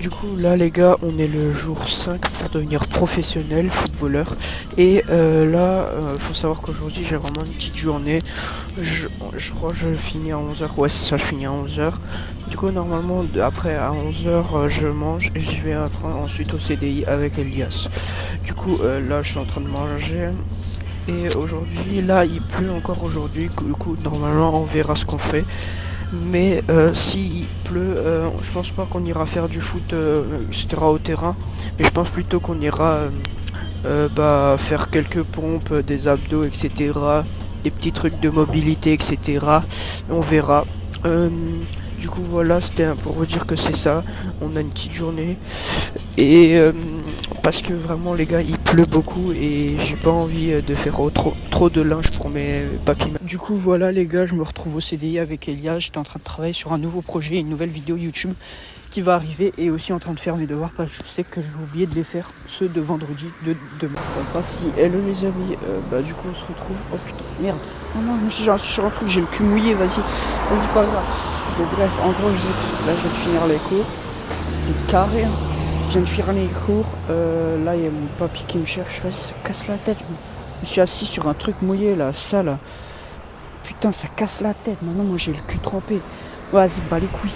Du coup là les gars, on est le jour 5 pour devenir professionnel footballeur. Et là, faut savoir qu'aujourd'hui j'ai vraiment une petite journée. Je crois que je finis à 11h. Ouais c'est ça, je finis à 11h. Du coup normalement après à 11h je mange et je vais ensuite au CDI avec Elias. Du coup là je suis en train de manger. Et aujourd'hui là il pleut encore aujourd'hui. Du coup normalement on verra ce qu'on fait. Mais s'il pleut, je pense pas qu'on ira faire du foot, etc. au terrain. Mais je pense plutôt qu'on ira faire quelques pompes, des abdos, etc. Des petits trucs de mobilité, etc. On verra. Du coup voilà, c'était pour vous dire que c'est ça. On a une petite journée. Et parce que vraiment les gars il pleut beaucoup et j'ai pas envie de faire trop de linge pour mes papis. Du coup voilà les gars, je me retrouve au CDI avec Elias. J'étais en train de travailler sur un nouveau projet, une nouvelle vidéo YouTube qui va arriver, et aussi en train de faire mes devoirs parce que je sais que je vais oublier de les faire ceux de vendredi de demain. Si hello les amis, du coup on se retrouve. Oh putain merde, non je suis sur un truc, j'ai le cul mouillé, vas-y pas grave. Donc bref, en gros là je vais finir les cours, c'est carré hein. Je viens de finir les cours, là il y a mon papy qui me cherche, vas-y ça casse la tête. Je suis assis sur un truc mouillé là, ça là. Putain ça casse la tête, maintenant moi j'ai le cul trempé. Vas-y bats les couilles.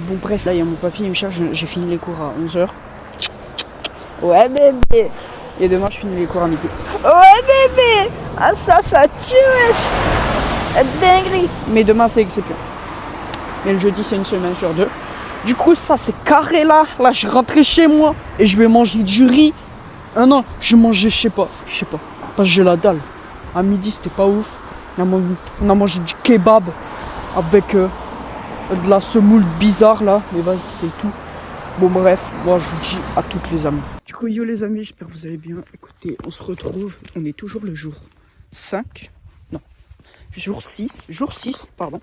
Bon bref, là il y a mon papy, il me cherche, j'ai fini les cours à 11h. Ouais bébé. Et demain je finis les cours à midi. Ouais bébé. Ah ça tue wesh. Dinguerie. Mais demain c'est exception. Mais le jeudi c'est une semaine sur deux. Du coup ça c'est carré là. Là je rentrais chez moi et je vais manger du riz. Ah non, je mangeais je sais pas. Parce que j'ai la dalle. À midi c'était pas ouf. On a mangé du kebab avec de la semoule bizarre là. Mais vas-y c'est tout. Bon bref, moi je vous dis à toutes les amis. Du coup yo les amis, j'espère que vous allez bien. Écoutez, on se retrouve. On est toujours le jour 5. Non. Jour 6, pardon.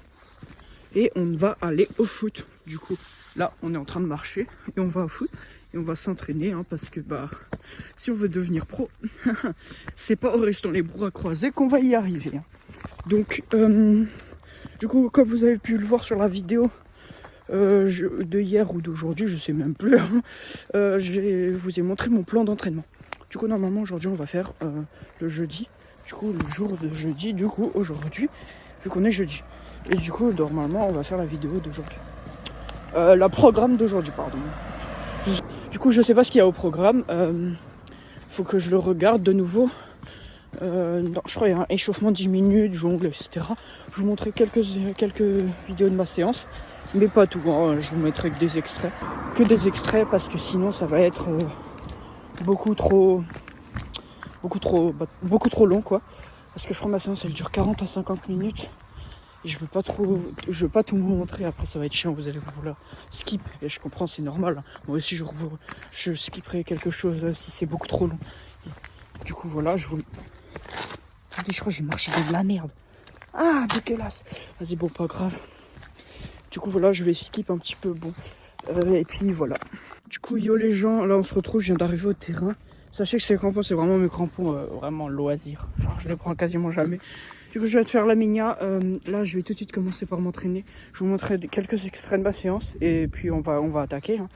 Et on va aller au foot. Du coup, là, on est en train de marcher et on va au foot et on va s'entraîner hein, parce que si on veut devenir pro, c'est pas en restant les bras croisés qu'on va y arriver. Hein. Donc, du coup, comme vous avez pu le voir sur la vidéo de hier ou d'aujourd'hui, je sais même plus, hein, je vous ai montré mon plan d'entraînement. Du coup, normalement, aujourd'hui, on va faire le jeudi. Du coup, le jour de jeudi, du coup, aujourd'hui, vu qu'on est jeudi. Et du coup, normalement, on va faire la vidéo d'aujourd'hui. La programme d'aujourd'hui, pardon. Du coup, je sais pas ce qu'il y a au programme. Faut que je le regarde de nouveau. Non, je crois qu'il y a un échauffement 10 minutes, jongle, etc. Je vous montrerai quelques vidéos de ma séance. Mais pas tout, hein. Je vous mettrai que des extraits. Que des extraits parce que sinon, ça va être beaucoup trop long, quoi. Parce que je crois que ma séance, elle dure 40 à 50 minutes. Et je veux pas tout vous montrer, après ça va être chiant, vous allez vouloir skip, et je comprends, c'est normal. Moi aussi je skipperai quelque chose si c'est beaucoup trop long. Et du coup voilà, je crois que j'ai marché dans de la merde. Ah, dégueulasse. Vas-y, bon, pas grave. Du coup voilà, je vais skip un petit peu, bon. Et puis voilà. Du coup, yo les gens, là on se retrouve, je viens d'arriver au terrain. Sachez que ces crampons, c'est vraiment mes crampons, vraiment loisir. Genre, je les prends quasiment jamais. Du coup, je vais te faire la minia. Là, je vais tout de suite commencer par m'entraîner. Je vous montrerai quelques extraits de ma séance. Et puis, on va attaquer. Hein.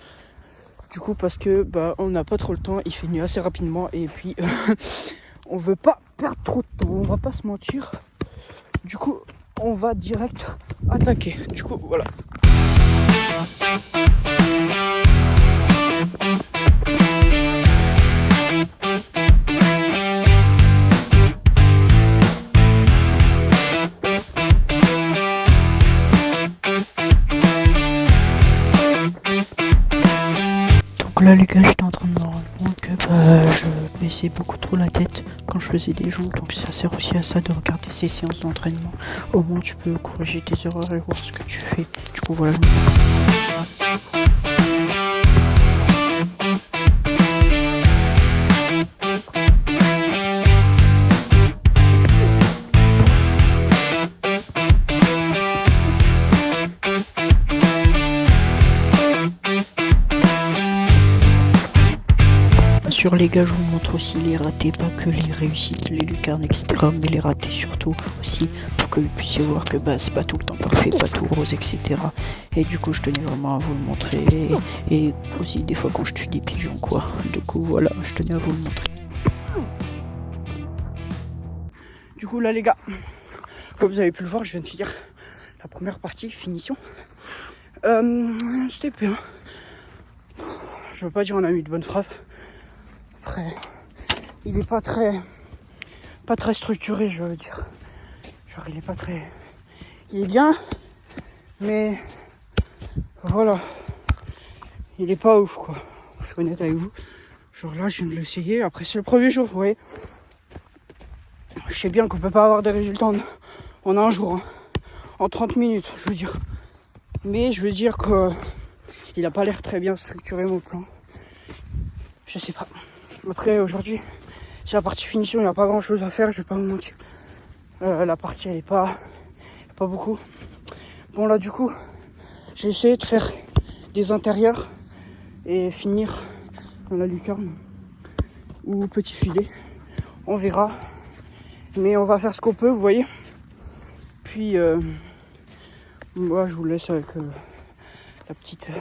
Du coup, parce que on n'a pas trop le temps. Il fait nuit assez rapidement. Et puis, on veut pas perdre trop de temps. On va pas se mentir. Du coup, on va direct attaquer. Du coup, voilà. Donc là les gars, j'étais en train de me rendre compte que je baissais beaucoup trop la tête quand je faisais des jambes, donc ça sert aussi à ça de regarder ces séances d'entraînement. Au moins tu peux corriger tes erreurs et voir ce que tu fais. Du coup voilà. sûr les gars, je vous montre aussi les ratés, pas que les réussites, les lucarnes, etc. Mais les ratés surtout aussi, pour que vous puissiez voir que c'est pas tout le temps parfait, pas tout rose, etc. Et du coup je tenais vraiment à vous le montrer. Et aussi des fois quand je tue des pigeons quoi. Du coup voilà, je tenais à vous le montrer. Du coup là les gars, comme vous avez pu le voir, je viens de finir la première partie, finition. C'était bien. Je veux pas dire on a eu de bonnes frappes. Après, il est pas très structuré, je veux dire. Genre il est pas très... Il est bien, mais voilà. Il est pas ouf quoi. Je suis honnête avec vous. Genre là je viens de l'essayer, après c'est le premier jour, vous voyez. Je sais bien qu'on peut pas avoir des résultats en un jour, hein. En 30 minutes, je veux dire. Mais je veux dire que il a pas l'air très bien structuré mon plan. Je sais pas. Après aujourd'hui, c'est la partie finition, il n'y a pas grand chose à faire, je vais pas vous mentir. La partie elle est pas beaucoup. Bon là du coup, j'ai essayé de faire des intérieurs et finir dans la lucarne ou petit filet. On verra. Mais on va faire ce qu'on peut, vous voyez. Puis moi je vous laisse avec la petite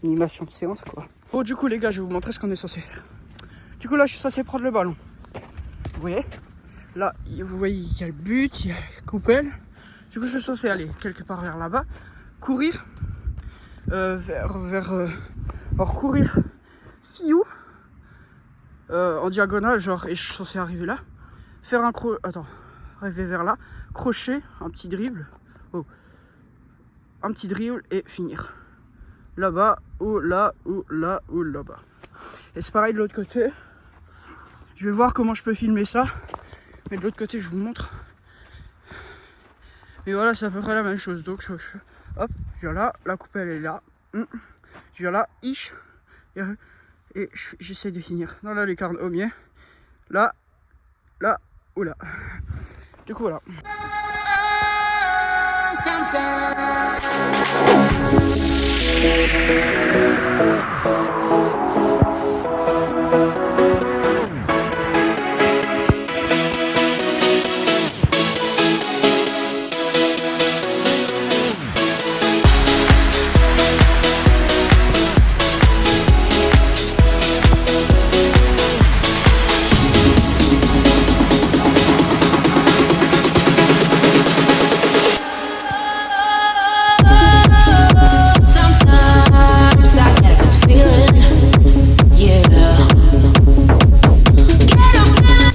animation de séance quoi. Bon du coup les gars, je vais vous montrer ce qu'on est censé faire. Du coup là je suis censé prendre le ballon. Vous voyez. Là vous voyez il y a le but, il y a la coupelle. Du coup je suis censé aller quelque part vers là-bas, courir courir fiou en diagonale genre, et je suis censé arriver là, faire un arriver vers là, crochet, un petit dribble, un petit dribble et finir là-bas ou là ou là ou là-bas. Et c'est pareil de l'autre côté. Je vais voir comment je peux filmer ça, mais de l'autre côté je vous montre. Mais voilà, c'est à peu près la même chose. Donc hop, je viens là, la coupe elle est là, je viens là, et j'essaie de finir dans la lucarne au mieux, là ou là. Du coup voilà.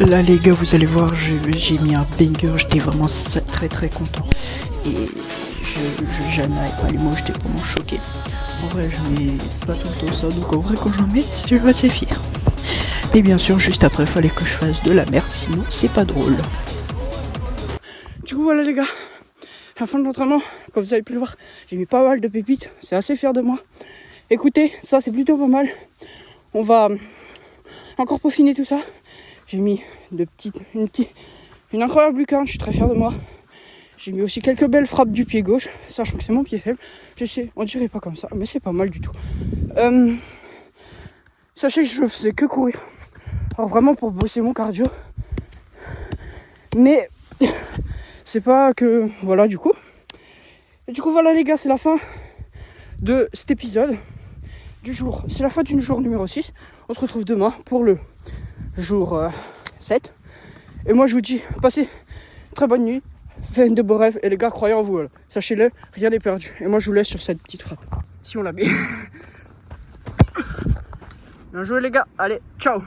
Là les gars, vous allez voir, j'ai mis un banger, j'étais vraiment très content. Et jamais avec pas les mots, j'étais vraiment choqué. En vrai je mets pas tout le temps ça, donc en vrai quand j'en mets, je suis assez fier. Mais bien sûr juste après fallait que je fasse de la merde, sinon c'est pas drôle. Du coup voilà les gars, à la fin de l'entraînement, comme vous avez pu le voir, j'ai mis pas mal de pépites, c'est assez fier de moi. Écoutez, ça c'est plutôt pas mal. On va encore peaufiner tout ça. J'ai mis une incroyable lucarne, je suis très fier de moi. J'ai mis aussi quelques belles frappes du pied gauche, sachant que c'est mon pied faible. Je sais, on dirait pas comme ça, mais c'est pas mal du tout. Sachez que je faisais que courir. Alors vraiment pour bosser mon cardio. Mais c'est pas que... Voilà du coup. Et du coup voilà les gars, c'est la fin de cet épisode du jour. C'est la fin du jour numéro 6. On se retrouve demain pour le jour 7. Et moi je vous dis, passez une très bonne nuit, faites de beaux rêves, et les gars, croyez en vous, voilà. Sachez-le, rien n'est perdu. Et moi je vous laisse sur cette petite frappe, si on la met. Bien joué les gars, allez, ciao.